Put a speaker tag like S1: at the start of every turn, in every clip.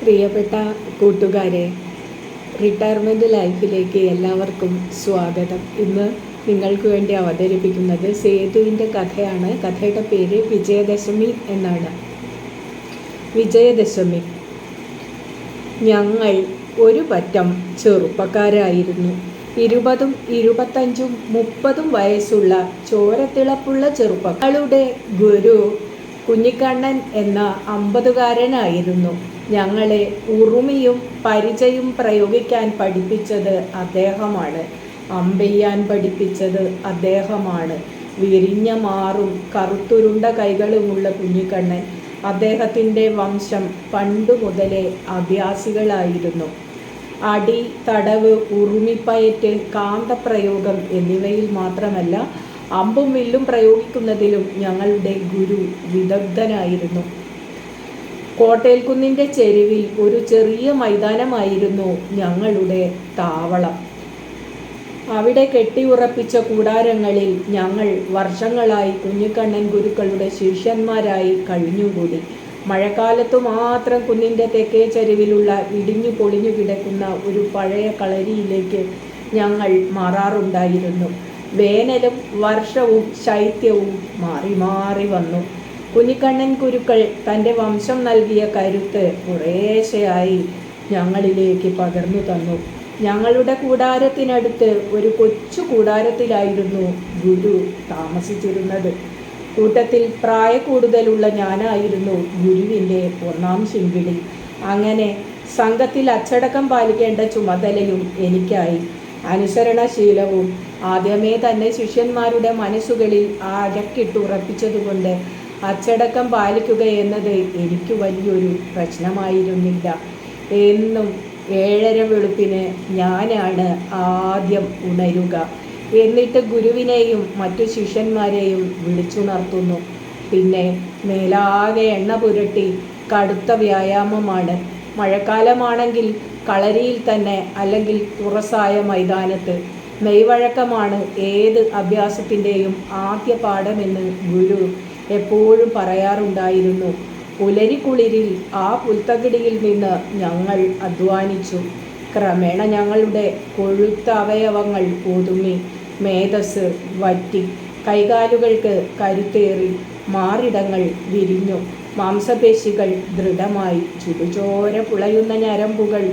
S1: പ്രിയപ്പെട്ട കൂട്ടുകാരെ, റിട്ടയർമെൻറ്റ് ലൈഫിലേക്ക് എല്ലാവർക്കും സ്വാഗതം. ഇന്ന് നിങ്ങൾക്ക് വേണ്ടി അവതരിപ്പിക്കുന്നത് സേതുവിൻ്റെ കഥയാണ്. കഥയുടെ പേര് വിജയദശമി എന്നാണ്. വിജയദശമി. ഞങ്ങൾ ഒരു പറ്റം ചെറുപ്പക്കാരായിരുന്നു. 20, 25, 30 വയസ്സുള്ള ചോരത്തിളപ്പുള്ള ചെറുപ്പക്കാരുടെ ഗുരു കുഞ്ഞിക്കണ്ണൻ എന്ന 50കാരനായിരുന്നു. ഞങ്ങളെ ഉറുമിയും പരിചയും പ്രയോഗിക്കാൻ പഠിപ്പിച്ചത് അദ്ദേഹമാണ്. അമ്പെയ്യാൻ പഠിപ്പിച്ചത് അദ്ദേഹമാണ്. വിരിഞ്ഞ മാറും കറുത്തുരുണ്ട കൈകളുമുള്ള കുഞ്ഞിക്കണ്ണൻ. അദ്ദേഹത്തിൻ്റെ വംശം പണ്ടു മുതലേ അഭ്യാസികളായിരുന്നു. അടി, തടവ്, ഉറുമിപ്പയറ്റ്, കാന്തപ്രയോഗം എന്നിവയിൽ മാത്രമല്ല, അമ്പും വില്ലും പ്രയോഗിക്കുന്നതിലും ഞങ്ങളുടെ ഗുരു വിദഗ്ധനായിരുന്നു. കോട്ടേൽക്കുന്നിൻ്റെ ചെരുവിൽ ഒരു ചെറിയ മൈതാനമായിരുന്നു ഞങ്ങളുടെ താവളം. അവിടെ കെട്ടിയുറപ്പിച്ച കൂടാരങ്ങളിൽ ഞങ്ങൾ വർഷങ്ങളായി കുഞ്ഞിക്കണ്ണൻ ഗുരുക്കളുടെ ശിഷ്യന്മാരായി കഴിഞ്ഞുകൂടി. മഴക്കാലത്തു മാത്രം കുന്നിൻ്റെ തെക്കേ ചരിവിലുള്ള ഇടിഞ്ഞു പൊളിഞ്ഞു കിടക്കുന്ന ഒരു പഴയ കളരിയിലേക്ക് ഞങ്ങൾ മാറാറുണ്ടായിരുന്നു. വേനലും വർഷവും ശൈത്യവും മാറി മാറി വന്നു. കുഞ്ഞിക്കണ്ണൻ ഗുരുക്കൾ തൻ്റെ വംശം നൽകിയ കരുത്ത് കുറേശ്ശെയായി ഞങ്ങളിലേക്ക് പകർന്നു തന്നു. ഞങ്ങളുടെ കൂടാരത്തിനടുത്ത് ഒരു കൊച്ചു കൂടാരത്തിലായിരുന്നു ഗുരു താമസിച്ചിരുന്നത്. കൂട്ടത്തിൽ പ്രായക്കൂടുതലുള്ള ഞാനായിരുന്നു ഗുരുവിൻ്റെ ഒന്നാം ശിങ്കിടി. അങ്ങനെ സംഘത്തിൽ അച്ചടക്കം പാലിക്കേണ്ട ചുമതലയും എനിക്കായി. അനുസരണശീലവും ആദ്യമേ തന്നെ ശിഷ്യന്മാരുടെ മനസ്സുകളിൽ അരക്കിട്ടുറപ്പിച്ചതുകൊണ്ട് അച്ചടക്കം പാലിക്കുക എന്നത് എനിക്ക് വലിയൊരു പ്രശ്നമായിരുന്നില്ല. എന്നും 7:30 വെളുപ്പിന് ഞാനാണ് ആദ്യം ഉണരുക. എന്നിട്ട് ഗുരുവിനെയും മറ്റു ശിഷ്യന്മാരെയും വിളിച്ചുണർത്തുന്നു. പിന്നെ മേലാകെ എണ്ണ പുരട്ടി കടുത്ത വ്യായാമമാണ്. മഴക്കാലമാണെങ്കിൽ കളരിയിൽ തന്നെ, അല്ലെങ്കിൽ തുറസായ മൈതാനത്ത്. മെയ്വഴക്കമാണ് ഏത് അഭ്യാസത്തിൻ്റെയും ആദ്യ പാഠമെന്ന് ഗുരു എപ്പോഴും പറയാറുണ്ടായിരുന്നു. പുലരിക്കുളിരിൽ ആ പുൽത്തകിടിയിൽ നിന്ന് ഞങ്ങൾ അധ്വാനിച്ചു. ക്രമേണ ഞങ്ങളുടെ കൊഴുത്ത അവയവങ്ങൾ ഒതുങ്ങി, മേധസ് വറ്റി, കൈകാലുകൾക്ക് കരുത്തേറി, മാറിടങ്ങൾ വിരിഞ്ഞു, മാംസപേശികൾ ദൃഢമായി, ചുടുചോര പുളയുന്ന ഞരമ്പുകൾ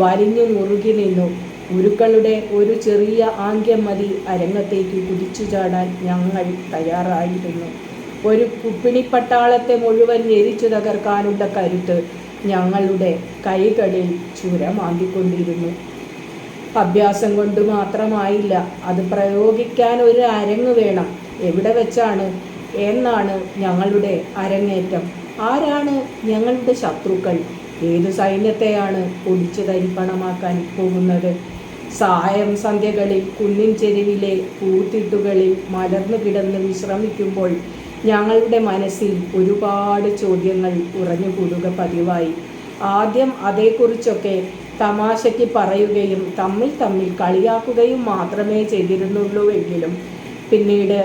S1: വലിഞ്ഞു മുറുകി നിന്നു. ഗുരുക്കളുടെ ഒരു ചെറിയ ആംഗ്യം മതി അരങ്ങത്തേക്ക് കുതിച്ചു ചാടാൻ ഞങ്ങൾ തയ്യാറായിരുന്നു. ഒരു കുപ്പിണിപ്പട്ടാളത്തെ മുഴുവൻ ഞെരിച്ചു തകർക്കാനുള്ള കരുത്ത് ഞങ്ങളുടെ കൈകളിൽ ചുരമാന്തിക്കൊണ്ടിരുന്നു. അഭ്യാസം കൊണ്ട് മാത്രമായില്ല, അത് പ്രയോഗിക്കാൻ ഒരു അരങ്ങ് വേണം. എവിടെ വെച്ചാണ്, എന്നാണ് ഞങ്ങളുടെ അരങ്ങേറ്റം? ആരാണ് ഞങ്ങളുടെ ശത്രുക്കൾ? ഏതു സൈന്യത്തെയാണ് പൊടിച്ചു തരിപ്പണമാക്കാൻ പോകുന്നത്? സായം സന്ധ്യകളിൽ കുന്നിൻ ചെരുവിലെ പൂത്തിട്ടുകളിൽ മലർന്നു കിടന്ന് വിശ്രമിക്കുമ്പോൾ ഞങ്ങളുടെ മനസ്സിൽ ഒരുപാട് ചോദ്യങ്ങൾ ഉറഞ്ഞുകൂടുക പതിവായി. ആദ്യം അതേക്കുറിച്ചൊക്കെ തമാശയ്ക്ക് പറയുകയും തമ്മിൽ തമ്മിൽ കളിയാക്കുകയും മാത്രമേ ചെയ്തിരുന്നുള്ളൂവെങ്കിലും പിന്നീട്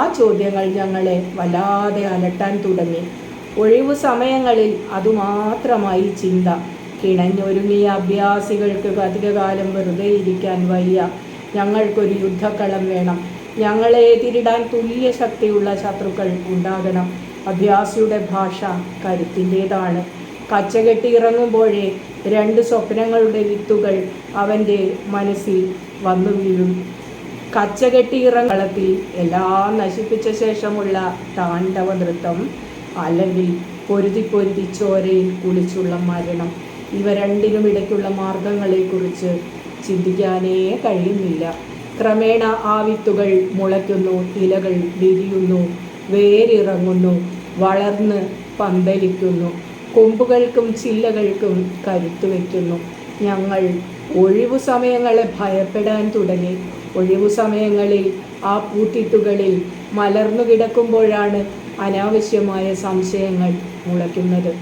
S1: ആ ചോദ്യങ്ങൾ ഞങ്ങളെ വല്ലാതെ അലട്ടാൻ തുടങ്ങി. ഒഴിവു സമയങ്ങളിൽ അതുമാത്രമായി ചിന്ത. കിണഞ്ഞൊരുങ്ങിയ അഭ്യാസികൾക്ക് അധികകാലം വെറുതെ ഇരിക്കാൻ വയ്യ. ഞങ്ങൾക്കൊരു യുദ്ധക്കളം വേണം. ഞങ്ങളെ എതിരിടാൻ തുല്യ ശക്തിയുള്ള ശത്രുക്കൾ ഉണ്ടാകണം. അഭ്യാസിയുടെ ഭാഷ കരുത്തിൻ്റേതാണ്. കച്ചകെട്ടി ഇറങ്ങുമ്പോഴേ 2 സ്വപ്നങ്ങളുടെ വിത്തുകൾ അവൻ്റെ മനസ്സിൽ വന്നു വീഴും. കച്ചകെട്ടി ഇറങ്ങളത്തിൽ എല്ലാം നശിപ്പിച്ച ശേഷമുള്ള താണ്ഡവ നൃത്തം, അല്ലെങ്കിൽ പൊരുതി ചോരയിൽ കുളിച്ചുള്ള മരണം. ഇവ രണ്ടിനും ഇടയ്ക്കുള്ള മാർഗങ്ങളെക്കുറിച്ച് ചിന്തിക്കാനേ കഴിയുന്നില്ല. ക്രമേണ ആ വിത്തുകൾ മുളയ്ക്കുന്നു, ഇലകൾ വിരിയുന്നു, വേരിറങ്ങുന്നു, വളർന്ന് പന്തലിക്കുന്നു, കൊമ്പുകൾക്കും ചില്ലകൾക്കും കരുത്തു വയ്ക്കുന്നു. ഞങ്ങൾ ഒഴിവു സമയങ്ങളെ ഭയപ്പെടാൻ തുടങ്ങി. ഒഴിവു സമയങ്ങളിൽ ആ പൂത്തിട്ടുകളിൽ മലർന്നു കിടക്കുമ്പോഴാണ് അനാവശ്യമായ സംശയങ്ങൾ മുളയ്ക്കുന്നത്.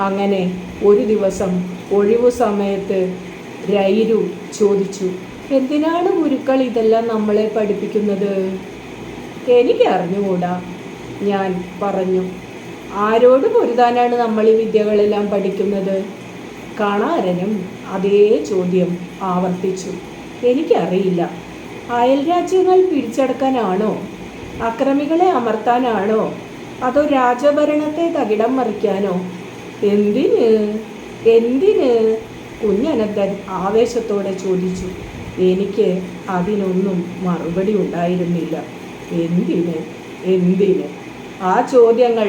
S1: അങ്ങനെ ഒരു ദിവസം ഒഴിവു സമയത്ത് രൈരു ചോദിച്ചു, എന്തിനാണ് ഗുരുക്കൾ ഇതെല്ലാം നമ്മളെ പഠിപ്പിക്കുന്നത്? എനിക്ക് അറിഞ്ഞുകൂടാ, ഞാൻ പറഞ്ഞു. ആരോട് പൊരുതാനാണ് നമ്മൾ ഈ വിദ്യകളെല്ലാം പഠിക്കുന്നത്? കാണാരനും അതേ ചോദ്യം ആവർത്തിച്ചു. എനിക്കറിയില്ല. അയൽ രാജ്യങ്ങൾ പിടിച്ചെടുക്കാനാണോ, അക്രമികളെ അമർത്താനാണോ, അതോ രാജഭരണത്തെ തകിടം മറിക്കാനോ? എന്തിന് എന്തിന് കുഞ്ഞനന്തൻ ആവേശത്തോടെ ചോദിച്ചു. എനിക്ക് അതിനൊന്നും മറുപടി ഉണ്ടായിരുന്നില്ല. എന്തിന് എന്തിന് ആ ചോദ്യങ്ങൾ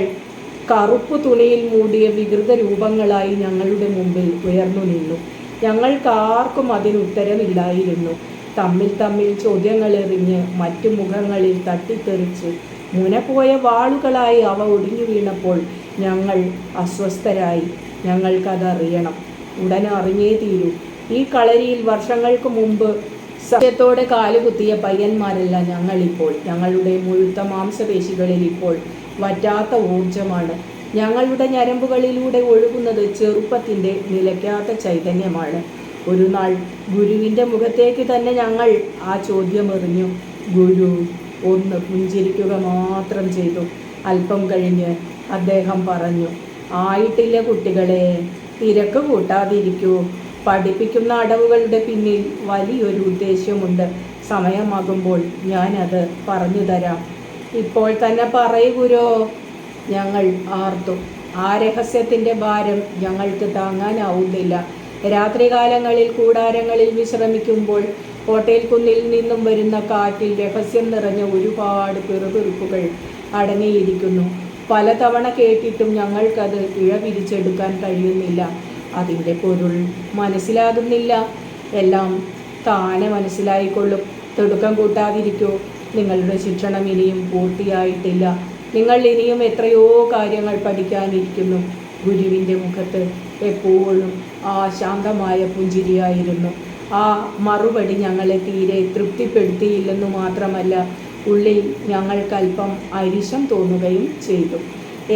S1: കറുപ്പ് തുണിയിൽ മൂടിയ വികൃത രൂപങ്ങളായി ഞങ്ങളുടെ മുമ്പിൽ ഉയർന്നു നിന്നു. ഞങ്ങൾക്കാർക്കും അതിനുത്തരമില്ലായിരുന്നു. തമ്മിൽ തമ്മിൽ ചോദ്യങ്ങൾ എറിഞ്ഞ് മറ്റു മുഖങ്ങളിൽ തട്ടിത്തെറിച്ച് മുനപോയ വാളുകളായി അവ ഒടിഞ്ഞു വീണപ്പോൾ ഞങ്ങൾ അസ്വസ്ഥരായി. ഞങ്ങൾക്കതറിയണം, ഉടനെ അറിഞ്ഞേ തീരൂ. ഈ കളരിയിൽ വർഷങ്ങൾക്ക് മുമ്പ് സത്യത്തോടെ കാലുകുത്തിയ പയ്യന്മാരല്ല ഞങ്ങളിപ്പോൾ. ഞങ്ങളുടെ മുഴുത്ത മാംസപേശികളിൽ ഇപ്പോൾ വറ്റാത്ത ഊർജമാണ്. ഞങ്ങളുടെ ഞരമ്പുകളിലൂടെ ഒഴുകുന്നത് ചെറുപ്പത്തിൻ്റെ നിലയ്ക്കാത്ത ചൈതന്യമാണ്. ഒരു നാൾ ഗുരുവിൻ്റെ മുഖത്തേക്ക് തന്നെ ഞങ്ങൾ ആ ചോദ്യമെറിഞ്ഞു. ഗുരു ഒന്ന് പുഞ്ചിരിക്കുക മാത്രം ചെയ്തു. അല്പം കഴിഞ്ഞ് അദ്ദേഹം പറഞ്ഞു, ആയിട്ടില്ല കുട്ടികളെ, തിരക്ക് കൂട്ടാതിരിക്കൂ. പഠിപ്പിക്കുന്ന അടവുകളുടെ പിന്നിൽ വലിയൊരു ഉദ്ദേശ്യമുണ്ട്. സമയമാകുമ്പോൾ ഞാനത് പറഞ്ഞു തരാം. ഇപ്പോൾ തന്നെ പറയൂ ഗുരോ, ഞങ്ങൾ ആർത്തു. ആ രഹസ്യത്തിൻ്റെ ഭാരം ഞങ്ങൾക്ക് താങ്ങാനാവുന്നില്ല. രാത്രികാലങ്ങളിൽ കൂടാരങ്ങളിൽ വിശ്രമിക്കുമ്പോൾ കോട്ടയിൽ കുന്നിൽ നിന്നും വരുന്ന കാറ്റിൽ രഹസ്യം നിറഞ്ഞ ഒരുപാട് പിറുപിറുപ്പുകൾ അടങ്ങിയിരിക്കുന്നു. പലതവണ കേട്ടിട്ടും ഞങ്ങൾക്കത് പിരിച്ചെടുക്കാൻ കഴിയുന്നില്ല. അതിൻ്റെ പൊരുൾ മനസ്സിലാകുന്നില്ല. എല്ലാം താനെ മനസ്സിലായിക്കൊള്ളും. തിടുക്കം കൂട്ടാതിരിക്കൂ. നിങ്ങളുടെ ശിക്ഷണം ഇനിയും പൂർത്തിയായിട്ടില്ല. നിങ്ങൾ ഇനിയും എത്രയോ കാര്യങ്ങൾ പഠിക്കാനിരിക്കുന്നു. ഗുരുവിൻ്റെ മുഖത്ത് എപ്പോഴും ആ ശാന്തമായ പുഞ്ചിരിയായിരുന്നു. ആ മറുപടി ഞങ്ങളെ തീരെ തൃപ്തിപ്പെടുത്തിയില്ലെന്നു മാത്രമല്ല, ഉള്ളിൽ ഞങ്ങൾക്കല്പം അരിശം തോന്നുകയും ചെയ്തു.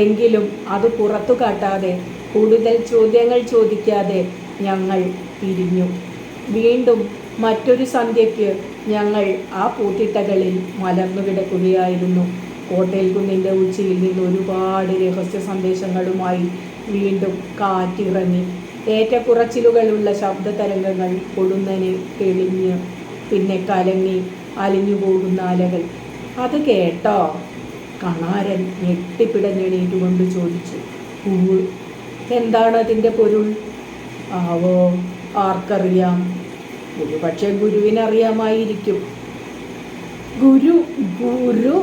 S1: എങ്കിലും അത് പുറത്തു കാട്ടാതെ, കൂടുതൽ ചോദ്യങ്ങൾ ചോദിക്കാതെ ഞങ്ങൾ പിരിഞ്ഞു. വീണ്ടും മറ്റൊരു സന്ധ്യയ്ക്ക് ഞങ്ങൾ ആ പൂത്തിട്ടകളിൽ മലർന്നു കിടക്കുകയായിരുന്നു. കോട്ടയിൽ കുന്നിൻ്റെ ഉച്ചിയിൽ നിന്ന് ഒരുപാട് രഹസ്യ സന്ദേശങ്ങളുമായി വീണ്ടും കാറ്റിറങ്ങി. ഏറ്റക്കുറച്ചിലുകളുള്ള ശബ്ദതരംഗങ്ങൾ പൊടുന്നനെ തെളിഞ്ഞ് പിന്നെ കലങ്ങി അലിഞ്ഞു പോകുന്ന അലകൾ. അത് കേട്ടോ? കണാരൻ ഞെട്ടിപ്പിടഞ്ഞെണീറ്റുകൊണ്ട് ചോദിച്ചു. പൂവ്. എന്താണ് അതിൻ്റെ പൊരുൾ? ആവോ, ആർക്കറിയാം? ഒരുപക്ഷെ ഗുരുവിനറിയാമായിരിക്കും. ഗുരു ഗുരു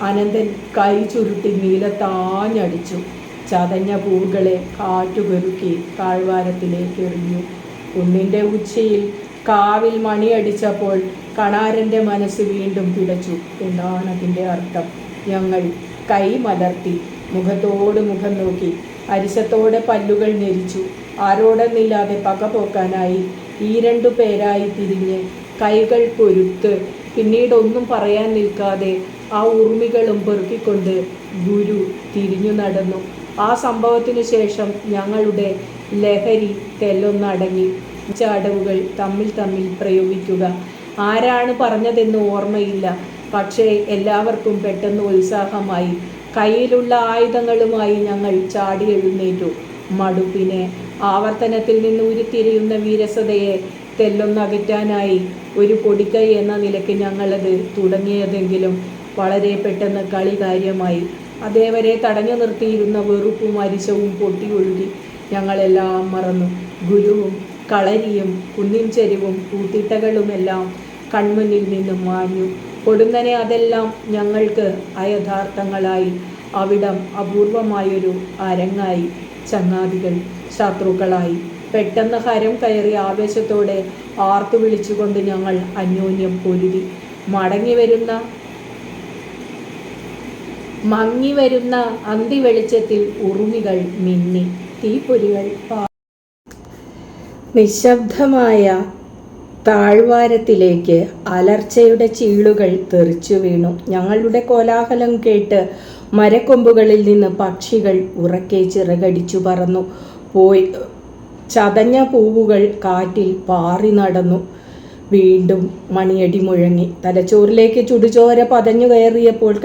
S1: അനന്തൻ കൈ ചുരുട്ടി നീലത്താഞ്ഞടിച്ചു. ചതഞ്ഞ പൂവുകളെ കാറ്റുപെറുക്കി താഴ്വാരത്തിലേക്ക് എറിഞ്ഞു. കുന്നിൻ്റെ ഉച്ചിയിൽ കാവിൽ മണിയടിച്ചപ്പോൾ കണാരൻ്റെ മനസ്സ് വീണ്ടും പിടച്ചു. എന്താണ് അതിൻ്റെ അർത്ഥം? ഞങ്ങൾ കൈ മലർത്തി മുഖത്തോട് മുഖം നോക്കി. അരിശത്തോടെ പല്ലുകൾ ഞെരിച്ചു. ആരോടെന്നില്ലാതെ പകപോക്കാനായി ഈ രണ്ടു പേരായി തിരിഞ്ഞ് കൈകൾ പൊരുത്ത് പിന്നീടൊന്നും പറയാൻ നിൽക്കാതെ ആ ഉറുമികളും പെറുക്കിക്കൊണ്ട് ഗുരു തിരിഞ്ഞു നടന്നു. ആ സംഭവത്തിനു ശേഷം ഞങ്ങളുടെ ലഹരി തെല്ലൊന്നടങ്ങി. അടവുകൾ തമ്മിൽ തമ്മിൽ പ്രയോഗിക്കുക. ആരാണ് പറഞ്ഞതെന്ന് ഓർമ്മയില്ല. പക്ഷേ എല്ലാവർക്കും പെട്ടെന്ന് ഉത്സാഹമായി. കയ്യിലുള്ള ആയുധങ്ങളുമായി ഞങ്ങൾ ചാടി എഴുന്നേറ്റു. മടുപ്പിനെ, ആവർത്തനത്തിൽ നിന്ന് ഉരുത്തിരിയുന്ന വിരസതയെ തെല്ലൊന്നകറ്റാനായി ഒരു പൊടിക്കൈ എന്ന നിലയ്ക്ക് ഞങ്ങളത് തുടങ്ങിയതെങ്കിലും വളരെ പെട്ടെന്ന് കളി കാര്യമായി. അതേവരെ തടഞ്ഞു നിർത്തിയിരുന്ന വെറുപ്പും അരിശവും പൊട്ടിയൊഴുകി. ഞങ്ങളെല്ലാം മറന്നു. ഗുരുവും കളരിയും കുന്നിൻ ചെരിവും പൂത്തിട്ടകളുമെല്ലാം കൺമുന്നിൽ നിന്നും മാഞ്ഞു. പൊടുന്നനെ അതെല്ലാം ഞങ്ങൾക്ക് അയഥാർത്ഥങ്ങളായി. അവിടം അപൂർവമായൊരു അരങ്ങായി. ചങ്ങാതികൾ ശത്രുക്കളായി. പെട്ടെന്ന് ഹരം കയറി ആവേശത്തോടെ ആർത്തു വിളിച്ചുകൊണ്ട് ഞങ്ങൾ അന്യോന്യം പൊരുതി. മങ്ങിവരുന്ന അന്തിവെളിച്ചത്തിൽ ഉറുമികൾ മിന്നി. തീപ്പൊരികൾ നിശബ്ദമായ താഴ്വാരത്തിലേക്ക് അലർച്ചയുടെ ചീളുകൾ തെറിച്ചു വീണു. ഞങ്ങളുടെ കോലാഹലം കേട്ട് മരക്കൊമ്പുകളിൽ നിന്ന് പക്ഷികൾ ഉറക്കെ ചിറകടിച്ചു പറന്നു പോയി. ചതഞ്ഞ പൂവുകൾ കാറ്റിൽ പാറി നടന്നു. വീണ്ടും മണിയടി മുഴങ്ങി. തലച്ചോറിലേക്ക് ചുടുചോര പതഞ്ഞു കയറിയപ്പോൾ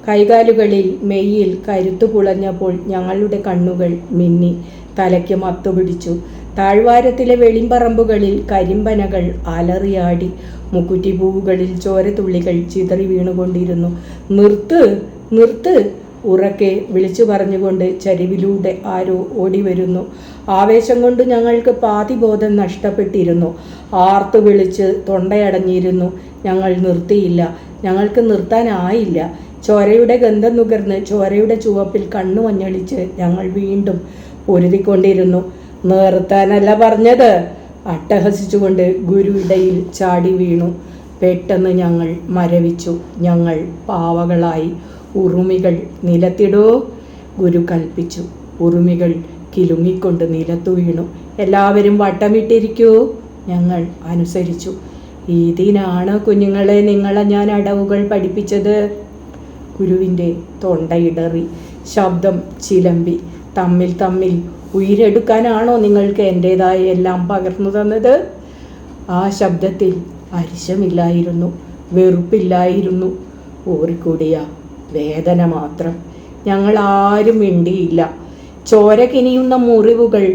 S1: കൈകാലുകളിൽ മെയ്യിൽ കരുത്തു പുളഞ്ഞപ്പോൾ ഞങ്ങളുടെ കണ്ണുകൾ മിന്നി. തലയ്ക്ക് മത്തുപിടിച്ചു. താഴ്വാരത്തിലെ വെളിമ്പറമ്പുകളിൽ കരിമ്പനകൾ അലറിയാടി. മുക്കുറ്റിപ്പൂവുകളിൽ ചോരത്തുള്ളികൾ ചിതറി വീണുകൊണ്ടിരുന്നു. നിർത്ത്, നിർത്ത്! ഉറക്കെ വിളിച്ചു പറഞ്ഞുകൊണ്ട് ചരിവിലൂടെ ആരോ ഓടിവരുന്നു. ആവേശം കൊണ്ട് ഞങ്ങൾക്ക് പാതിബോധം നഷ്ടപ്പെട്ടിരുന്നു. ആർത്തു വിളിച്ച് തൊണ്ടയടഞ്ഞിരുന്നു. ഞങ്ങൾ നിർത്തിയില്ല. ഞങ്ങൾക്ക് നിർത്താനായില്ല. ചോരയുടെ ഗന്ധം നുകർന്ന് ചോരയുടെ ചുവപ്പിൽ കണ്ണു മഞ്ഞളിച്ച് ഞങ്ങൾ വീണ്ടും പൊരുതിക്കൊണ്ടിരുന്നു. നിർത്താനല്ല പറഞ്ഞത്! അട്ടഹസിച്ചുകൊണ്ട് ഗുരു ഇടയിൽ ചാടി വീണു. പെട്ടെന്ന് ഞങ്ങൾ മരവിച്ചു. ഞങ്ങൾ പാവകളായി. ഉറുമികൾ നിലത്തിടോ! ഗുരു കൽപ്പിച്ചു. ഉറുമികൾ കിലുങ്ങിക്കൊണ്ട് നിലത്തു വീണു. എല്ലാവരും വട്ടമിട്ടിരിക്കൂ. ഞങ്ങൾ അനുസരിച്ചു. ഇതിനാണ് കുഞ്ഞുങ്ങളെ നിങ്ങളെ ഞാൻ അടവുകൾ പഠിപ്പിച്ചത്. ഗുരുവിൻ്റെ തൊണ്ടയിടറി. ശബ്ദം ചിലമ്പി. തമ്മിൽ തമ്മിൽ ഉയരെടുക്കാനാണോ നിങ്ങൾക്ക് എൻ്റേതായ എല്ലാം പകർന്നു തന്നത്? ആ ശബ്ദത്തിൽ അരിശമില്ലായിരുന്നു, വെറുപ്പില്ലായിരുന്നു, ഓറിക്കൂടിയ വേദന മാത്രം. ഞങ്ങൾ ആരും മിണ്ടിയില്ല. ചോര കിനിയുന്ന മുറിവുകൾ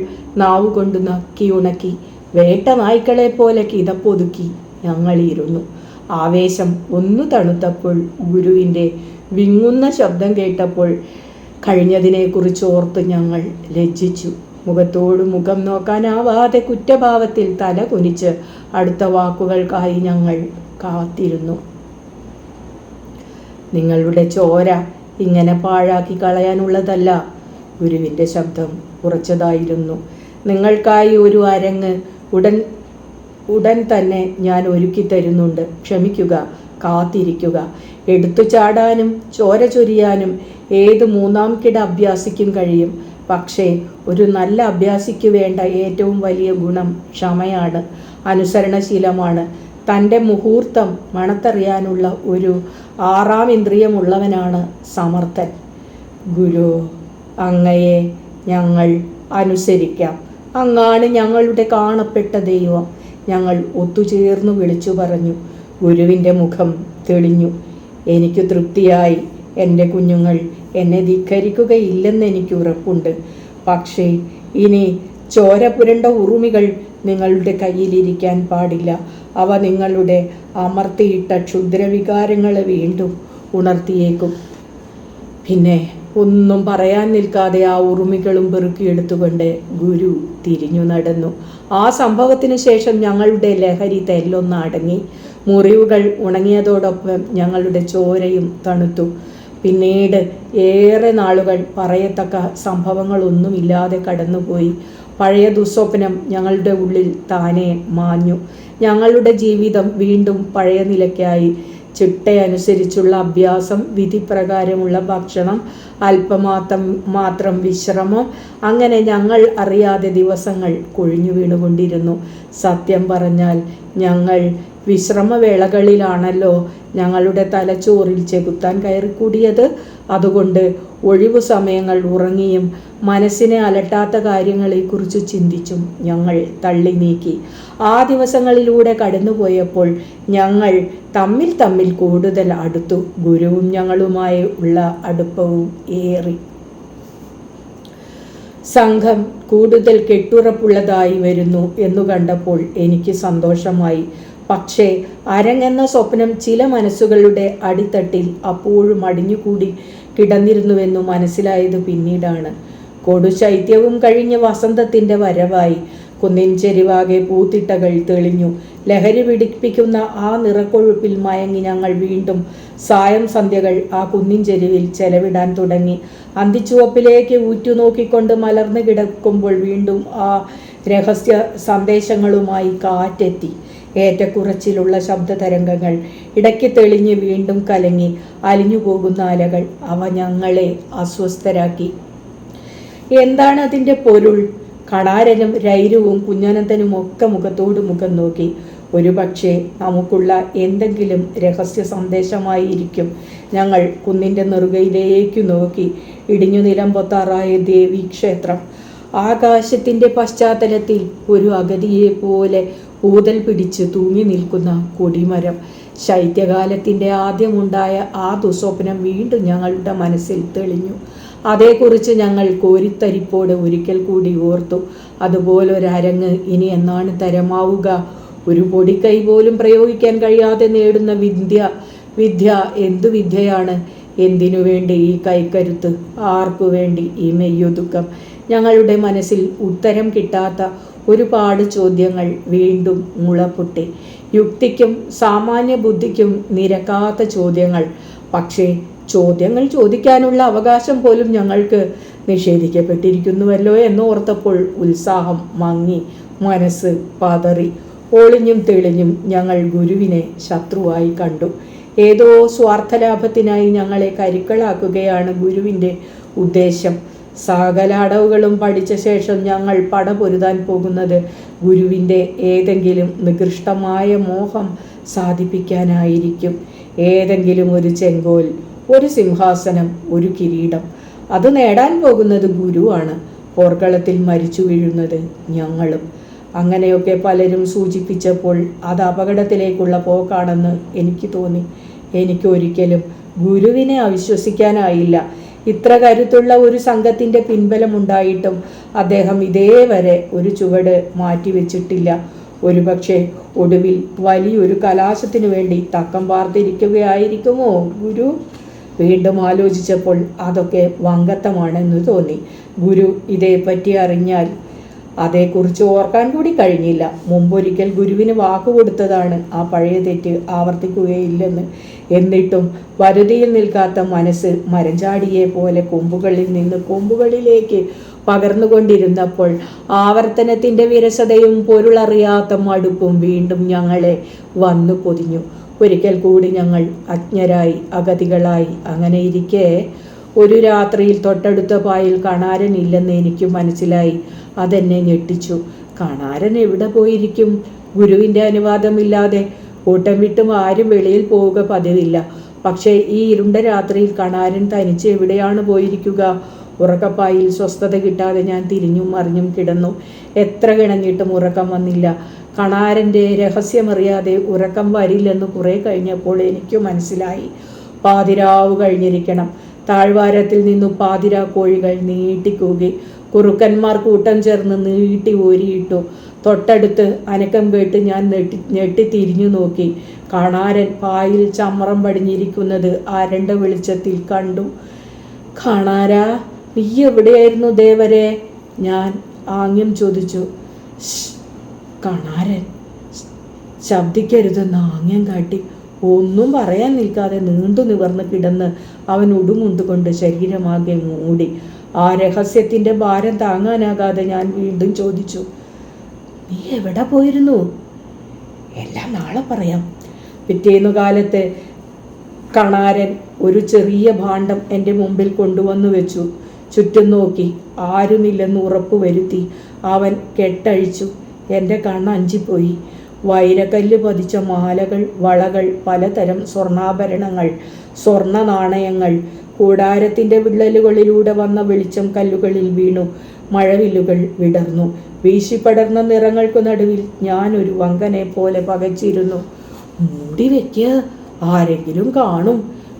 S1: നാവുകൊണ്ട് നക്കിയുണക്കി വേട്ട നായ്ക്കളെ പോലെ കിതപ്പൊതുക്കി ഞങ്ങളിരുന്നു. ആവേശം ഒന്നു തണുത്തപ്പോൾ, ഗുരുവിൻ്റെ വിങ്ങുന്ന ശബ്ദം കേട്ടപ്പോൾ കഴിഞ്ഞതിനെക്കുറിച്ച് ഓർത്ത് ഞങ്ങൾ ലജ്ജിച്ചു. മുഖത്തോട് മുഖം നോക്കാനാവാതെ കുറ്റഭാവത്തിൽ തല കുനിച്ച് അടുത്ത വാക്കുകൾക്കായി ഞങ്ങൾ കാത്തിരുന്നു. നിങ്ങളുടെ ചോര ഇങ്ങനെ പാഴാക്കി കളയാനുള്ളതല്ല. ഗുരുവിൻ്റെ ശബ്ദം ഉറച്ചതായിരുന്നു. നിങ്ങൾക്കായി ഒരു അരങ്ങ് ഉടൻ തന്നെ ഞാൻ ഒരുക്കി തരുന്നുണ്ട്. ക്ഷമിക്കുക, കാത്തിരിക്കുക. എടുത്തു ചാടാനും ചോര ചൊരിയാനും ഏത് മൂന്നാം കിട അഭ്യാസിക്കും കഴിയും. പക്ഷേ ഒരു നല്ല അഭ്യാസിക്ക് വേണ്ട ഏറ്റവും വലിയ ഗുണം ക്ഷമയാണ്, അനുസരണശീലമാണ്. തൻ്റെ മുഹൂർത്തം മണത്തറിയാനുള്ള ഒരു ആറാം ഇന്ദ്രിയമുള്ളവനാണ് സമർത്ഥൻ. ഗുരു, അങ്ങയെ ഞങ്ങൾ അനുസരിക്കാം. അങ്ങാണ് ഞങ്ങളുടെ കാണപ്പെട്ട ദൈവം. ഞങ്ങൾ ഒത്തുചേർന്നു വിളിച്ചു പറഞ്ഞു. ഗുരുവിൻ്റെ മുഖം തെളിഞ്ഞു. എനിക്ക് തൃപ്തിയായി. എൻ്റെ കുഞ്ഞുങ്ങൾ എന്നെ ധിക്കരിക്കുകയില്ലെന്ന് എനിക്ക് ഉറപ്പുണ്ട്. പക്ഷേ ഇനി ചോര പുരണ്ട ഉറുമികൾ നിങ്ങളുടെ കയ്യിലിരിക്കാൻ പാടില്ല. അവ നിങ്ങളുടെ അമർത്തിയിട്ട ക്ഷുദ്രവികാരങ്ങളെ വീണ്ടും ഉണർത്തിയേക്കും. പിന്നെ ഒന്നും പറയാൻ നിൽക്കാതെ ആ ഉറുമികളും പെറുക്കിയെടുത്തുകൊണ്ട് ഗുരു തിരിഞ്ഞു നടന്നു. ആ സംഭവത്തിന് ശേഷം ഞങ്ങളുടെ ലഹരി തെല്ലൊന്നടങ്ങി. മുറിവുകൾ ഉണങ്ങിയതോടൊപ്പം ഞങ്ങളുടെ ചോരയും തണുത്തു. പിന്നീട് ഏറെ നാളുകൾ പറയത്തക്ക സംഭവങ്ങളൊന്നുമില്ലാതെ കടന്നുപോയി. പഴയ ദുസ്വപ്നം ഞങ്ങളുടെ ഉള്ളിൽ താനെ മാഞ്ഞു. ഞങ്ങളുടെ ജീവിതം വീണ്ടും പഴയ നിലയ്ക്കായി. ചിട്ടയനുസരിച്ചുള്ള അഭ്യാസം, വിധിപ്രകാരമുള്ള ഭക്ഷണം, മാത്രം വിശ്രമം, അങ്ങനെ ഞങ്ങൾ അറിയാതെ ദിവസങ്ങൾ കൊഴിഞ്ഞു വീണുകൊണ്ടിരുന്നു. സത്യം പറഞ്ഞാൽ ഞങ്ങൾ വിശ്രമവേളകളിലാണല്ലോ ഞങ്ങളുടെ തലച്ചോറിൽ ചെകുത്താൻ കയറിക്കൂടിയത്. അതുകൊണ്ട് ഒഴിവു സമയങ്ങൾ ഉറങ്ങിയും മനസ്സിനെ അലട്ടാത്ത കാര്യങ്ങളെക്കുറിച്ച് ചിന്തിച്ചും ഞങ്ങൾ തള്ളി നീക്കി. ആ ദിവസങ്ങളിലൂടെ കടന്നുപോയപ്പോൾ ഞങ്ങൾ തമ്മിൽ കൂടുതൽ അടുത്തു. ഗുരുവും ഞങ്ങളുമായി ഉള്ള അടുപ്പവും ഏറി. സംഘം കൂടുതൽ കെട്ടുറപ്പുള്ളതായി വരുന്നു എന്നു കണ്ടപ്പോൾ എനിക്ക് സന്തോഷമായി. പക്ഷേ അരങ്ങെന്ന സ്വപ്നം ചില മനസ്സുകളുടെ അടിത്തട്ടിൽ അപ്പോഴും അടിഞ്ഞുകൂടി കിടന്നിരുന്നുവെന്നു മനസ്സിലായത് പിന്നീടാണ്. കൊടുശൈത്യവും കഴിഞ്ഞ് വസന്തത്തിൻ്റെ വരവായി. കുന്നിൻ ചെരിവാകെ പൂത്തിട്ടകൾ തെളിഞ്ഞു. ലഹരി പിടിപ്പിക്കുന്ന ആ നിറക്കൊഴുപ്പിൽ മയങ്ങി ഞങ്ങൾ വീണ്ടും സായം സന്ധ്യകൾ ആ കുന്നിൻ ചെരുവിൽ ചെലവിടാൻ തുടങ്ങി. അന്തിച്ചുവപ്പിലേക്ക് ഊറ്റുനോക്കിക്കൊണ്ട് മലർന്നു കിടക്കുമ്പോൾ വീണ്ടും ആ രഹസ്യ സന്ദേശങ്ങളുമായി കാറ്റെത്തി. ഏറ്റക്കുറച്ചിലുള്ള ശബ്ദതരംഗങ്ങൾ, ഇടയ്ക്ക് തെളിഞ്ഞ് വീണ്ടും കലങ്ങി അലിഞ്ഞു പോകുന്ന അലകൾ, അവ ഞങ്ങളെ അസ്വസ്ഥരാക്കി. എന്താണ് അതിൻ്റെ പൊരുൾ? കണാരനും രൈരുവും കുഞ്ഞനന്തനും ഒക്കെ മുഖത്തോട് മുഖം നോക്കി. ഒരു പക്ഷേ നമുക്കുള്ള എന്തെങ്കിലും രഹസ്യ സന്ദേശമായിരിക്കും. ഞങ്ങൾ കുന്നിൻ്റെ നെറുകയിലേക്ക് നോക്കി. ഇടിഞ്ഞു നിലം പൊത്താറായ ദേവീക്ഷേത്രം. ആകാശത്തിൻ്റെ പശ്ചാത്തലത്തിൽ ഒരു അഗതിയെ പോലെ ഊതൽ പിടിച്ച് തൂങ്ങി നിൽക്കുന്ന കൊടിമരം. ശൈത്യകാലത്തിൻ്റെ ആദ്യമുണ്ടായ ആ ദുസ്വപ്നം വീണ്ടും ഞങ്ങളുടെ മനസ്സിൽ തെളിഞ്ഞു. അതേക്കുറിച്ച് ഞങ്ങൾ കോരിത്തരിപ്പോടെ ഒരിക്കൽ കൂടി ഓർത്തു. അതുപോലൊരരങ്ങ് ഇനി എന്നാണ് തരമാവുക? ഒരു പൊടിക്കൈ പോലും പ്രയോഗിക്കാൻ കഴിയാതെ നേടുന്ന വിദ്യ എന്തു വിദ്യയാണ്? എന്തിനു വേണ്ടി ഈ കൈക്കരുത്ത്? ആർക്കു വേണ്ടി ഈ മെയ്യൊതുക്കം? ഞങ്ങളുടെ മനസ്സിൽ ഉത്തരം കിട്ടാത്ത ഒരുപാട് ചോദ്യങ്ങൾ വീണ്ടും മുളപൊട്ടി. യുക്തിക്കും സാമാന്യ ബുദ്ധിക്കും നിരക്കാത്ത ചോദ്യങ്ങൾ. പക്ഷേ ചോദ്യങ്ങൾ ചോദിക്കാനുള്ള അവകാശം പോലും ഞങ്ങൾക്ക് നിഷേധിക്കപ്പെട്ടിരിക്കുന്നുവല്ലോ എന്നോർത്തപ്പോൾ ഉത്സാഹം മങ്ങി, മനസ്സ് പതറി. ഒളിഞ്ഞും തെളിഞ്ഞും ഞങ്ങൾ ഗുരുവിനെ ശത്രുവായി കണ്ടു. ഏതോ സ്വാർത്ഥലാഭത്തിനായി ഞങ്ങളെ കരുക്കളാക്കുകയാണ് ഗുരുവിൻ്റെ ഉദ്ദേശം. സകല അടവുകളും പഠിച്ച ശേഷം ഞങ്ങൾ പടപൊരുതാൻ പോകുന്നത് ഗുരുവിൻ്റെ ഏതെങ്കിലും നികൃഷ്ടമായ മോഹം സാധിപ്പിക്കാനായിരിക്കും. ഏതെങ്കിലും ഒരു ചെങ്കോൽ, ഒരു സിംഹാസനം, ഒരു കിരീടം. അത് നേടാൻ പോകുന്നത് ഗുരുവാണ്. പോർക്കളത്തിൽ മരിച്ചു വീഴുന്നത് ഞങ്ങളും. അങ്ങനെയൊക്കെ പലരും സൂചിപ്പിച്ചപ്പോൾ അത് അപകടത്തിലേക്കുള്ള പോക്കാണെന്ന് എനിക്ക് തോന്നി. എനിക്കൊരിക്കലും ഗുരുവിനെ അവിശ്വസിക്കാനായില്ല. ഇത്ര കരുത്തുള്ള ഒരു സംഘത്തിൻ്റെ പിൻബലമുണ്ടായിട്ടും അദ്ദേഹം ഇതേവരെ ഒരു ചുവട് മാറ്റിവെച്ചിട്ടില്ല. ഒരുപക്ഷെ ഒടുവിൽ വലിയൊരു കലാശത്തിനു വേണ്ടി തക്കം പാർത്തിരിക്കുകയായിരിക്കുമോ ഗുരു? വീണ്ടും ആലോചിച്ചപ്പോൾ അതൊക്കെ വങ്കത്തമാണെന്ന് തോന്നി. ഗുരു ഇതേപ്പറ്റി അറിഞ്ഞാൽ അതേക്കുറിച്ച് ഓർക്കാൻ കൂടി കഴിഞ്ഞില്ല. മുമ്പൊരിക്കൽ ഗുരുവിന് വാക്കുകൊടുത്തതാണ് ആ പഴയ തെറ്റ് ആവർത്തിക്കുകയില്ലെന്ന്. എന്നിട്ടും വരുതിയിൽ നിൽക്കാത്ത മനസ്സ് മരഞ്ചാടിയെ പോലെ കൊമ്പുകളിൽ നിന്ന് കൊമ്പുകളിലേക്ക് പകർന്നുകൊണ്ടിരുന്നപ്പോൾ ആവർത്തനത്തിൻ്റെ വിരസതയും പൊരുളറിയാത്ത മടുപ്പും വീണ്ടും ഞങ്ങളെ വന്നു പൊതിഞ്ഞു. ഒരിക്കൽ കൂടി ഞങ്ങൾ അജ്ഞരായി, അഗതികളായി. അങ്ങനെ ഇരിക്കെ ഒരു രാത്രിയിൽ തൊട്ടടുത്ത പായിൽ കണാരൻ ഇല്ലെന്ന് എനിക്ക് മനസ്സിലായി. അതെന്നെ ഞെട്ടിച്ചു. കണാരൻ എവിടെ പോയിരിക്കും? ഗുരുവിൻ്റെ അനുവാദമില്ലാതെ കൂട്ടം വിട്ടും ആരും വെളിയിൽ പോവുക പതിവില്ല. പക്ഷേ ഈ ഇരുണ്ട രാത്രിയിൽ കണാരൻ തനിച്ച് എവിടെയാണ് പോയിരിക്കുക? ഉറക്കപ്പായിൽ സ്വസ്ഥത കിട്ടാതെ ഞാൻ തിരിഞ്ഞും മറിഞ്ഞും കിടന്നു. എത്ര കിണഞ്ഞിട്ടും ഉറക്കം വന്നില്ല. കണാരൻ്റെ രഹസ്യമറിയാതെ ഉറക്കം വരില്ലെന്ന് കുറെ കഴിഞ്ഞപ്പോൾ എനിക്ക് മനസ്സിലായി. പാതിരാവ് കഴിഞ്ഞിരിക്കണം. താഴ്വാരത്തിൽ നിന്നും പാതിരാ കോഴികൾ നീട്ടിക്കൂകി. കുറുക്കന്മാർ കൂട്ടം ചേർന്ന് നീട്ടി ഓരിയിട്ടു. തൊട്ടടുത്ത് അനക്കം കേട്ട് ഞാൻ ഞെട്ടി തിരിഞ്ഞു നോക്കി. കണാരൻ പായിൽ ചമ്രം പടിഞ്ഞിരിക്കുന്നത് അരണ്ട വെളിച്ചത്തിൽ കണ്ടു. കണാരാ, നീ എവിടെയായിരുന്നു ദേവരെ? ഞാൻ ആംഗ്യം ചോദിച്ചു. കണാരൻ ശബ്ദിക്കരുതെന്ന് ആംഗ്യം കാട്ടി. ഒന്നും പറയാൻ നിൽക്കാതെ നീണ്ടു നിവർന്ന് കിടന്ന് അവൻ ഉടുമുണ്ടുകൊണ്ട് ശരീരമാകെ മൂടി. ആ രഹസ്യത്തിൻ്റെ ഭാരം താങ്ങാനാകാതെ ഞാൻ വീണ്ടും ചോദിച്ചു, നീ എവിടെ പോയിരുന്നു? എല്ലാം നാളെ പറയാം. പിറ്റേന്നു കാലത്ത് കണാരൻ ഒരു ചെറിയ ഭാണ്ഡം എൻ്റെ മുമ്പിൽ കൊണ്ടുവന്നു വെച്ചു. ചുറ്റും നോക്കി. ആരുമില്ലെന്ന് ഉറപ്പ് വരുത്തി അവൻ കെട്ടഴിച്ചു. എൻ്റെ കണ്ണ് അഞ്ചിപ്പോയി. വൈരക്കല്ല് പതിച്ച മാലകൾ, വളകൾ, പലതരം സ്വർണ്ണാഭരണങ്ങൾ, സ്വർണ്ണ നാണയങ്ങൾ. കൂടാരത്തിൻ്റെ വിള്ളലുകളിലൂടെ വന്ന വെളിച്ചം കല്ലുകളിൽ വീണു. മഴവില്ലുകൾ വിടർന്നു. വീശിപ്പടർന്ന നിറങ്ങൾക്കു നടുവിൽ ഞാൻ ഒരു വങ്കനെ പോലെ പകച്ചിരുന്നു. മൂടി വെക്കുക, ആരെങ്കിലും കാണും,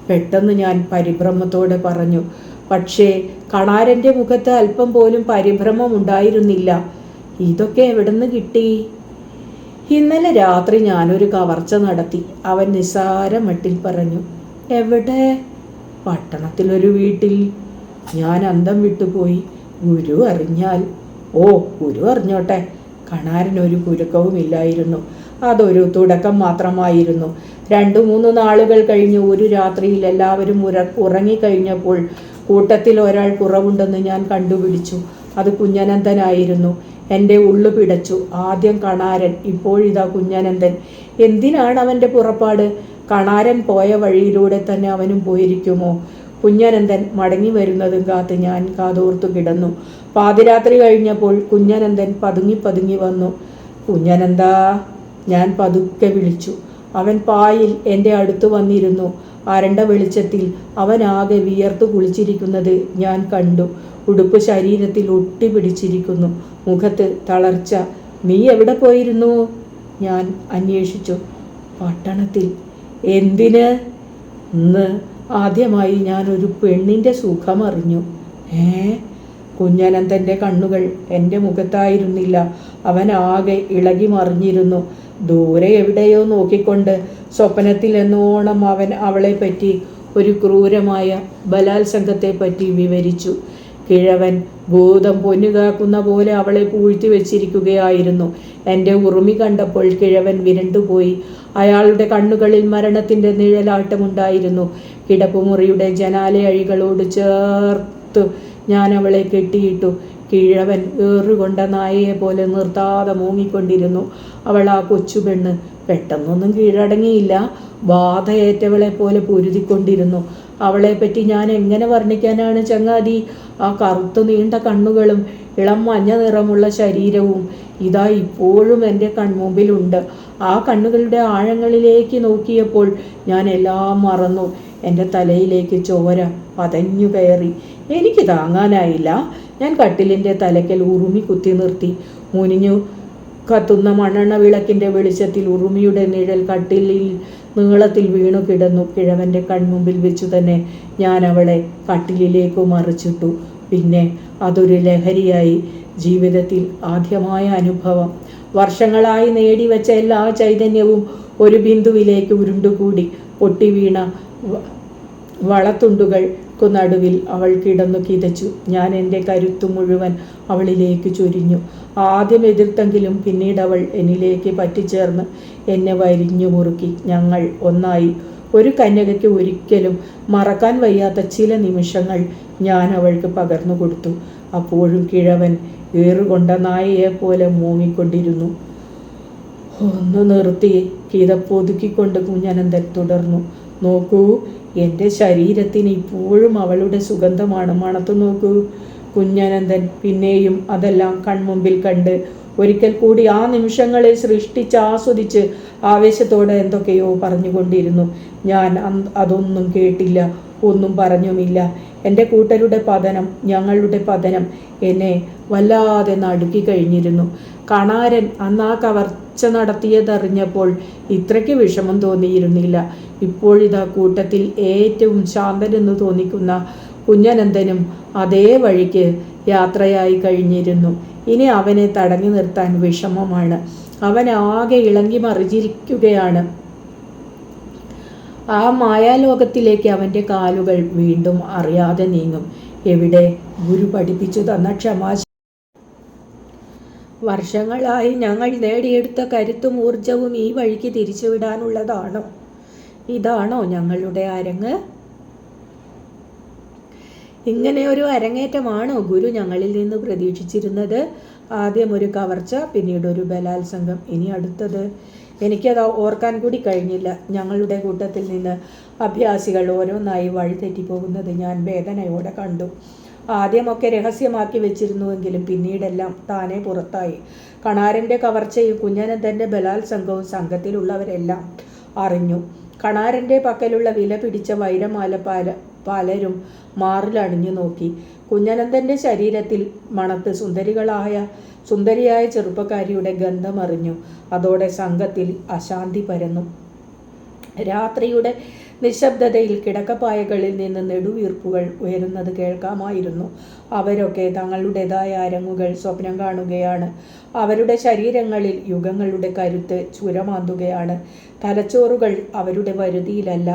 S1: പെട്ടെന്ന് ഞാൻ പരിഭ്രമത്തോടെ പറഞ്ഞു. പക്ഷേ കണാരൻ്റെ മുഖത്ത് അല്പം പോലും പരിഭ്രമം ഉണ്ടായിരുന്നില്ല. ഇതൊക്കെ എവിടുന്ന് കിട്ടി? ഇന്നലെ രാത്രി ഞാനൊരു കവർച്ച നടത്തി, അവൻ നിസ്സാര മട്ടിൽ പറഞ്ഞു. എവിടെ? പട്ടണത്തിലൊരു വീട്ടിൽ. ഞാൻ അന്തം വിട്ടുപോയി. ഗുരു അറിഞ്ഞാൽ? ഓ, ഗുരു അറിഞ്ഞോട്ടെ. കണാരനൊരു കുലുക്കവുമില്ലായിരുന്നു. അതൊരു തുടക്കം മാത്രമായിരുന്നു. 2-3 നാളുകൾ കഴിഞ്ഞ് ഒരു രാത്രിയിൽ എല്ലാവരും ഉറങ്ങിക്കഴിഞ്ഞപ്പോൾ കൂട്ടത്തിൽ ഒരാൾ കുറവുണ്ടെന്ന് ഞാൻ കണ്ടുപിടിച്ചു. അത് കുഞ്ഞനന്തനായിരുന്നു. എൻ്റെ ഉള്ളു പിടച്ചു. ആദ്യം കണാരൻ, ഇപ്പോഴിതാ കുഞ്ഞനന്തൻ. എന്തിനാണ് അവൻ്റെ പുറപ്പാട്? കണാരൻ പോയ വഴിയിലൂടെ തന്നെ അവനും പോയിരിക്കുമോ? കുഞ്ഞനന്തൻ മടങ്ങി വരുന്നതും കാത്ത് ഞാൻ കാതോർത്തു കിടന്നു. പാതിരാത്രി കഴിഞ്ഞപ്പോൾ കുഞ്ഞനന്തൻ പതുങ്ങി വന്നു. കുഞ്ഞനന്താ, ഞാൻ പതുക്കെ വിളിച്ചു. അവൻ പായിൽ എൻ്റെ അടുത്ത് വന്നിരുന്നു. അരണ്ട വെളിച്ചത്തിൽ അവനാകെ വിയർത്തു കുളിച്ചിരിക്കുന്നത് ഞാൻ കണ്ടു. ഉടുപ്പ് ശരീരത്തിൽ ഒട്ടിപ്പിടിച്ചിരിക്കുന്നു. മുഖത്ത് തളർച്ച. നീ എവിടെ പോയിരുന്നു? ഞാൻ അന്വേഷിച്ചു. പട്ടണത്തിൽ. എന്തിന്? ഇന്ന് ആദ്യമായി ഞാൻ ഒരു പെണ്ണിൻ്റെ സുഖമറിഞ്ഞു. ഏ കുഞ്ഞനന്തൻ്റെ കണ്ണുകൾ എൻ്റെ മുഖത്തായിരുന്നില്ല. അവൻ ആകെ ഇളകി മറിഞ്ഞിരുന്നു. ദൂരെ എവിടെയോ നോക്കിക്കൊണ്ട് സ്വപ്നത്തിൽ എന്നോണം അവൻ അവളെപ്പറ്റി, ഒരു ക്രൂരമായ ബലാത്സംഗത്തെപ്പറ്റി വിവരിച്ചു. കിഴവൻ ഭൂതം പൊന്നുകാക്കുന്ന പോലെ അവളെ പൂഴ്ത്തി വെച്ചിരിക്കുകയായിരുന്നു. എൻ്റെ ഉറുമി കണ്ടപ്പോൾ കിഴവൻ വിരണ്ടുപോയി. അയാളുടെ കണ്ണുകളിൽ മരണത്തിൻ്റെ നിഴലാട്ടമുണ്ടായിരുന്നു. കിടപ്പുമുറിയുടെ ജനാലയഴികളോട് ചേർത്ത് ഞാൻ അവളെ കെട്ടിയിട്ടു. കിഴവൻ ഏറുകൊണ്ട നായയെ പോലെ നിർത്താതെ മൂങ്ങിക്കൊണ്ടിരുന്നു. അവൾ, ആ കൊച്ചുപെണ്ണ്, പെട്ടെന്നൊന്നും കീഴടങ്ങിയില്ല. ബാധയേറ്റവളെ പോലെ പൊരുതിക്കൊണ്ടിരുന്നു. അവളെപ്പറ്റി ഞാൻ എങ്ങനെ വർണ്ണിക്കാനാണ് ചങ്ങാതി? ആ കറുത്തു നീണ്ട കണ്ണുകളും ഇളം മഞ്ഞ നിറമുള്ള ശരീരവും ഇതാ ഇപ്പോഴും എൻ്റെ കൺമുമ്പിലുണ്ട്. ആ കണ്ണുകളുടെ ആഴങ്ങളിലേക്ക് നോക്കിയപ്പോൾ ഞാൻ എല്ലാം മറന്നു. എൻ്റെ തലയിലേക്ക് ചോര പതഞ്ഞു കയറി. എനിക്ക് താങ്ങാനായില്ല. ഞാൻ കട്ടിലിൻ്റെ തലയ്ക്കൽ ഉറുമി കുത്തി നിർത്തി. മുനിഞ്ഞു കത്തുന്ന മണ്ണെണ്ണ വിളക്കിൻ്റെ വെളിച്ചത്തിൽ ഉറുമിയുടെ നിഴൽ കട്ടിലിൽ നീളത്തിൽ വീണു കിടന്നു. കിഴവൻ്റെ കൺമുമ്പിൽ വെച്ചു തന്നെ ഞാൻ അവളെ കട്ടിലിലേക്ക് മറിച്ചിട്ടു. പിന്നെ അതൊരു ലഹരിയായി. ജീവിതത്തിൽ ആദ്യമായ അനുഭവം. വർഷങ്ങളായി നേടിവെച്ച എല്ലാ ചൈതന്യവും ഒരു ബിന്ദുവിലേക്ക് ഉരുണ്ടുകൂടി. പൊട്ടി വീണ വളത്തുണ്ടുകൾക്കു നടുവിൽ അവൾ കിടന്നു കിതച്ചു. ഞാൻ എൻ്റെ കരുത്തു മുഴുവൻ അവളിലേക്ക് ചൊരിഞ്ഞു. ആദ്യം എതിർത്തെങ്കിലും പിന്നീട് അവൾ എന്നിലേക്ക് പറ്റിച്ചേർന്ന് എന്നെ വരിഞ്ഞു മുറുക്കി. ഞങ്ങൾ ഒന്നായി. ഒരു കന്യകയ്ക്ക് ഒരിക്കലും മറക്കാൻ വയ്യാത്ത ചില നിമിഷങ്ങൾ ഞാൻ അവൾക്ക് പകർന്നു കൊടുത്തു. അപ്പോഴും കിഴവൻ ഏറുകൊണ്ട നായയെ പോലെ മൂങ്ങിക്കൊണ്ടിരുന്നു. ഒന്ന് നിർത്തി കിതപ്പൊതുക്കിക്കൊണ്ട് കുഞ്ഞനന്തൻ തുടർന്നു. നോക്കൂ, എൻ്റെ ശരീരത്തിന് ഇപ്പോഴും അവളുടെ സുഗന്ധമാണ്. മണത്തു നോക്കൂ. കുഞ്ഞനന്തൻ പിന്നെയും അതെല്ലാം കൺമുമ്പിൽ കണ്ട് ഒരിക്കൽ കൂടി ആ നിമിഷങ്ങളെ സൃഷ്ടിച്ച് ആസ്വദിച്ച് ആവേശത്തോടെ എന്തൊക്കെയോ പറഞ്ഞുകൊണ്ടിരുന്നു. ഞാൻ അതൊന്നും കേട്ടില്ല, ഒന്നും പറഞ്ഞുമില്ല. എൻ്റെ കൂട്ടരുടെ പതനം, ഞങ്ങളുടെ പതനം എന്നെ വല്ലാതെ നടുക്കി കഴിഞ്ഞിരുന്നു. കണാരൻ അന്ന് ആ കവർച്ച നടത്തിയതറിഞ്ഞപ്പോൾ ഇത്രയ്ക്ക് വിഷമം തോന്നിയിരുന്നില്ല. ഇപ്പോഴിതാ കൂട്ടത്തിൽ ഏറ്റവും ശാന്തനെന്ന് തോന്നിക്കുന്ന കുഞ്ഞനന്തനും അതേ വഴിക്ക് യാത്രയായി കഴിഞ്ഞിരുന്നു. ഇനി അവനെ തടഞ്ഞു നിർത്താൻ വിഷമമാണ്. അവൻ ആകെ ഇളങ്ങി മറിഞ്ഞിരിക്കുകയാണ്. ആ മായാലോകത്തിലേക്ക് അവൻ്റെ കാലുകൾ വീണ്ടും അറിയാതെ നീങ്ങും. എവിടെ? ഗുരു പഠിപ്പിച്ചു തന്ന ക്ഷമാ. വർഷങ്ങളായി ഞങ്ങൾ നേടിയെടുത്ത കരുത്തും ഊർജവും ഈ വഴിക്ക് തിരിച്ചുവിടാനുള്ളതാണോ? ഇതാണോ ഞങ്ങളുടെ അരങ്ങ്? ഇങ്ങനെ ഒരു അരങ്ങേറ്റമാണോ ഗുരു ഞങ്ങളിൽ നിന്ന് പ്രതീക്ഷിച്ചിരുന്നത്? ആദ്യം ഒരു കവർച്ച, പിന്നീട് ഒരു ബലാത്സംഗം, ഇനി അടുത്തത്? എനിക്കത് ഓർക്കാൻ കൂടി കഴിഞ്ഞില്ല. ഞങ്ങളുടെ കൂട്ടത്തിൽ നിന്ന് അഭ്യാസികൾ ഓരോന്നായി വഴിതെറ്റിപ്പോകുന്നത് ഞാൻ വേദനയോടെ കണ്ടു. ആദ്യമൊക്കെ രഹസ്യമാക്കി വെച്ചിരുന്നുവെങ്കിലും പിന്നീടെല്ലാം താനെ പുറത്തായി. കണാരൻ്റെ കവർച്ചയും കുഞ്ഞനന്തൻ്റെ ബലാത്സംഗവും സംഘത്തിലുള്ളവരെല്ലാം അറിഞ്ഞു. കണാരൻ്റെ പക്കലുള്ള വില പിടിച്ച വൈരമാല പലരും മാറിലണിഞ്ഞു നോക്കി. കുഞ്ഞനന്തൻ്റെ ശരീരത്തിൽ മണത്ത് സുന്ദരിയായ ചെറുപ്പക്കാരിയുടെ ഗന്ധമറിഞ്ഞു. അതോടെ സംഘത്തിൽ അശാന്തി പരന്നു. രാത്രിയുടെ നിശബ്ദതയിൽ കിടക്കപ്പായകളിൽ നിന്ന് നെടുവീർപ്പുകൾ ഉയരുന്നത് കേൾക്കാമായിരുന്നു. അവരൊക്കെ തങ്ങളുടേതായ അരങ്ങുകൾ സ്വപ്നം കാണുകയാണ്. അവരുടെ ശരീരങ്ങളിൽ യുഗങ്ങളുടെ കരുത്ത് ചുരമാന്തുകയാണ്. തലച്ചോറുകൾ അവരുടെ വരുതിയിലല്ല.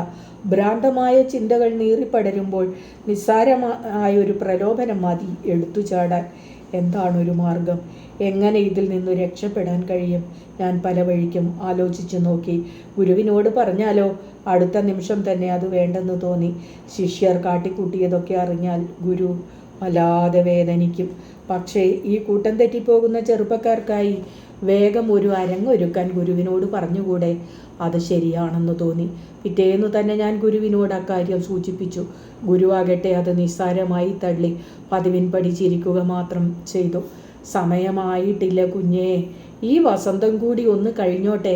S1: ഭ്രാന്തമായ ചിന്തകൾ നീറിപ്പടരുമ്പോൾ നിസ്സാരമായൊരു പ്രലോഭനം മതി എടുത്തുചാടാൻ. എന്താണൊരു മാർഗം? എങ്ങനെ ഇതിൽ നിന്നു രക്ഷപ്പെടാൻ കഴിയും? ഞാൻ പല വഴിക്കും ആലോചിച്ചു നോക്കി. ഗുരുവിനോട് പറഞ്ഞാലോ? അടുത്ത നിമിഷം തന്നെ അത് വേണ്ടെന്ന് തോന്നി. ശിഷ്യർ കാട്ടിക്കൂട്ടിയതൊക്കെ അറിഞ്ഞാൽ ഗുരു വല്ലാതെ വേദനിക്കും. പക്ഷേ ഈ കൂട്ടം തെറ്റിപ്പോകുന്ന ചെറുപ്പക്കാർക്കായി വേഗം ഒരു അരങ്ങൊരുക്കാൻ ഗുരുവിനോട് പറഞ്ഞുകൂടെ? അത് ശരിയാണെന്ന് തോന്നി. പിറ്റേന്നു തന്നെ ഞാൻ ഗുരുവിനോട് അക്കാര്യം സൂചിപ്പിച്ചു. ഗുരുവാകട്ടെ അത് നിസ്സാരമായി തള്ളി പതിവിൻപടി ചിരിക്കുക മാത്രം ചെയ്തു. സമയമായിട്ടില്ല കുഞ്ഞേ, ഈ വസന്തം കൂടി ഒന്ന് കഴിഞ്ഞോട്ടെ.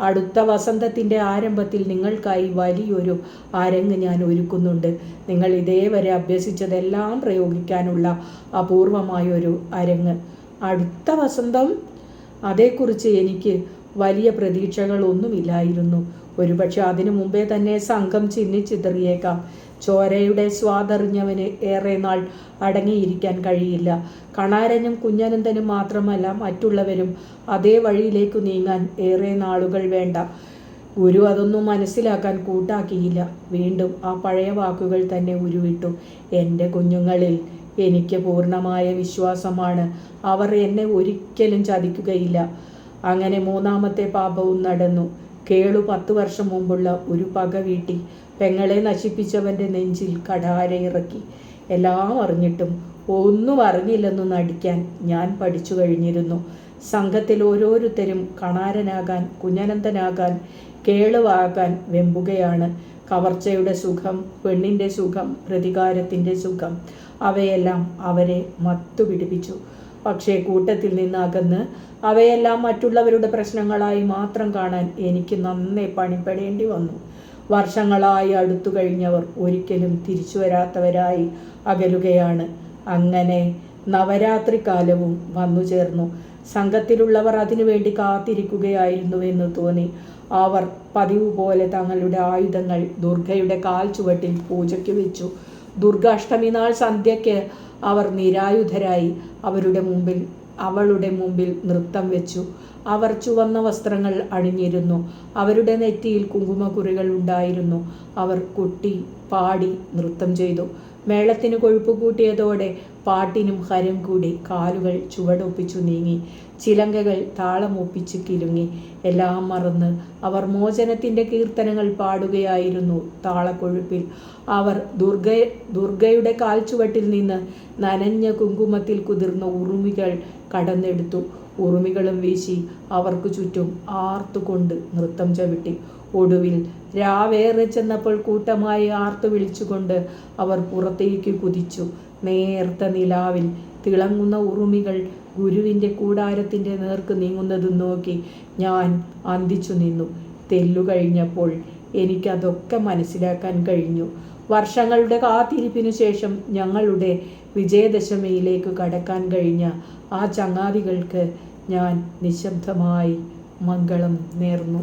S1: അടുത്ത വസന്തത്തിൻ്റെ ആരംഭത്തിൽ നിങ്ങൾക്കായി വലിയൊരു അരങ്ങ് ഞാൻ ഒരുക്കുന്നുണ്ട്. നിങ്ങൾ ഇതേവരെ അഭ്യസിച്ചതെല്ലാം പ്രയോഗിക്കാനുള്ള അപൂർവമായൊരു അരങ്ങ്. അടുത്ത വസന്തം? അതേക്കുറിച്ച് എനിക്ക് വലിയ പ്രതീക്ഷകളൊന്നുമില്ലായിരുന്നു. ഒരുപക്ഷെ അതിനു മുമ്പേ തന്നെ സംഘം ചിന്നിച്ചിതറിയേക്കാം. ചോരയുടെ സ്വാദറിഞ്ഞവന് ഏറെ നാൾ അടങ്ങിയിരിക്കാൻ കഴിയില്ല. കണാരനും കുഞ്ഞനന്തനും മാത്രമല്ല, മറ്റുള്ളവരും അതേ വഴിയിലേക്കു നീങ്ങാൻ ഏറെ നാളുകൾ വേണ്ട. ഗുരു അതൊന്നും മനസ്സിലാക്കാൻ കൂട്ടാക്കിയില്ല. വീണ്ടും ആ പഴയ വാക്കുകൾ തന്നെ ഉരുവിട്ടു. എൻ്റെ കുഞ്ഞുങ്ങളിൽ എനിക്ക് പൂർണ്ണമായ വിശ്വാസമാണ്. അവർ എന്നെ ഒരിക്കലും ചതിക്കുകയില്ല. അങ്ങനെ മൂന്നാമത്തെ പാപവും നടന്നു. കേളു 10 വർഷം മുമ്പുള്ള ഒരു പക വീട്ടി പെങ്ങളെ നശിപ്പിച്ചവൻ്റെ നെഞ്ചിൽ കഠാരയിറക്കി. എല്ലാം അറിഞ്ഞിട്ടും ഒന്നും അറിഞ്ഞില്ലെന്നു നടിക്കാൻ ഞാൻ പഠിച്ചു കഴിഞ്ഞിരുന്നു. സംഘത്തിൽ ഓരോരുത്തരും കണാരനാകാൻ, കുഞ്ഞനന്തനാകാൻ, കേളുവാകാൻ വെമ്പുകയാണ്. കവർച്ചയുടെ സുഖം, പെണ്ണിൻ്റെ സുഖം, പ്രതികാരത്തിൻ്റെ സുഖം, അവയെല്ലാം അവരെ മത്തുപിടിപ്പിച്ചു. പക്ഷേ കൂട്ടത്തിൽ നിന്നകന്ന് അവയെല്ലാം മറ്റുള്ളവരുടെ പ്രശ്നങ്ങളായി മാത്രം കാണാൻ എനിക്ക് നന്നേ പണിപ്പെടേണ്ടി വന്നു. വർഷങ്ങളായി അടുത്തു കഴിഞ്ഞവർ ഒരിക്കലും തിരിച്ചു വരാത്തവരായി അകലുകയാണ്. അങ്ങനെ നവരാത്രി കാലവും വന്നു ചേർന്നു. സംഘത്തിലുള്ളവർ അതിനുവേണ്ടി കാത്തിരിക്കുകയായിരുന്നുവെന്ന് തോന്നി. അവർ പതിവ് പോലെ തങ്ങളുടെ ആയുധങ്ങൾ ദുർഗയുടെ കാൽ ചുവട്ടിൽ പൂജയ്ക്ക് വെച്ചു. ദുർഗാഷ്ടമി നാൾ സന്ധ്യയ്ക്ക് അവർ നിരായുധരായി അവളുടെ മുമ്പിൽ നൃത്തം വെച്ചു. അവർ ചുവന്ന വസ്ത്രങ്ങൾ അണിഞ്ഞിരുന്നു. അവരുടെ നെറ്റിയിൽ കുങ്കുമക്കുറികൾ ഉണ്ടായിരുന്നു. അവർ കുട്ടി പാടി നൃത്തം ചെയ്തു. മേളത്തിന് കൊഴുപ്പ് കൂട്ടിയതോടെ പാട്ടിനും ഹരം കൂടി. കാലുകൾ ചുവടൊപ്പിച്ചു നീങ്ങി, ചിലങ്കകൾ താളമൊപ്പിച്ച് കിലുങ്ങി. എല്ലാം മറന്ന് അവർ മോചനത്തിൻ്റെ കീർത്തനങ്ങൾ പാടുകയായിരുന്നു താളക്കൊഴുപ്പിൽ. അവർ ദുർഗയുടെ കാൽച്ചുവട്ടിൽ നിന്ന് നനഞ്ഞ കുങ്കുമത്തിൽ കുതിർന്ന ഉറുമികൾ കടന്നെടുത്തു. ഉറുമികളും വീശി അവർക്ക് ചുറ്റും ആർത്തുകൊണ്ട് നൃത്തം ചവിട്ടി. ഒടുവിൽ രാവേറെ ചെന്നപ്പോൾ കൂട്ടമായി ആർത്തു വിളിച്ചുകൊണ്ട് അവർ പുറത്തേക്ക് കുതിച്ചു. നേർത്ത നിലാവിൽ തിളങ്ങുന്ന ഉറുമികൾ ഗുരുവിൻ്റെ കൂടാരത്തിൻ്റെ നേർക്ക് നീങ്ങുന്നതും നോക്കി ഞാൻ അന്തിച്ചു നിന്നു. തെല്ലു കഴിഞ്ഞപ്പോൾ എനിക്കതൊക്കെ മനസ്സിലാക്കാൻ കഴിഞ്ഞു. വർഷങ്ങളുടെ കാത്തിരിപ്പിനു ശേഷം ഞങ്ങളുടെ വിജയദശമിയിലേക്ക് കടക്കാൻ കഴിഞ്ഞ ആ ചങ്ങാതികൾക്ക് ഞാൻ നിശബ്ദമായി മംഗളം നേർന്നു.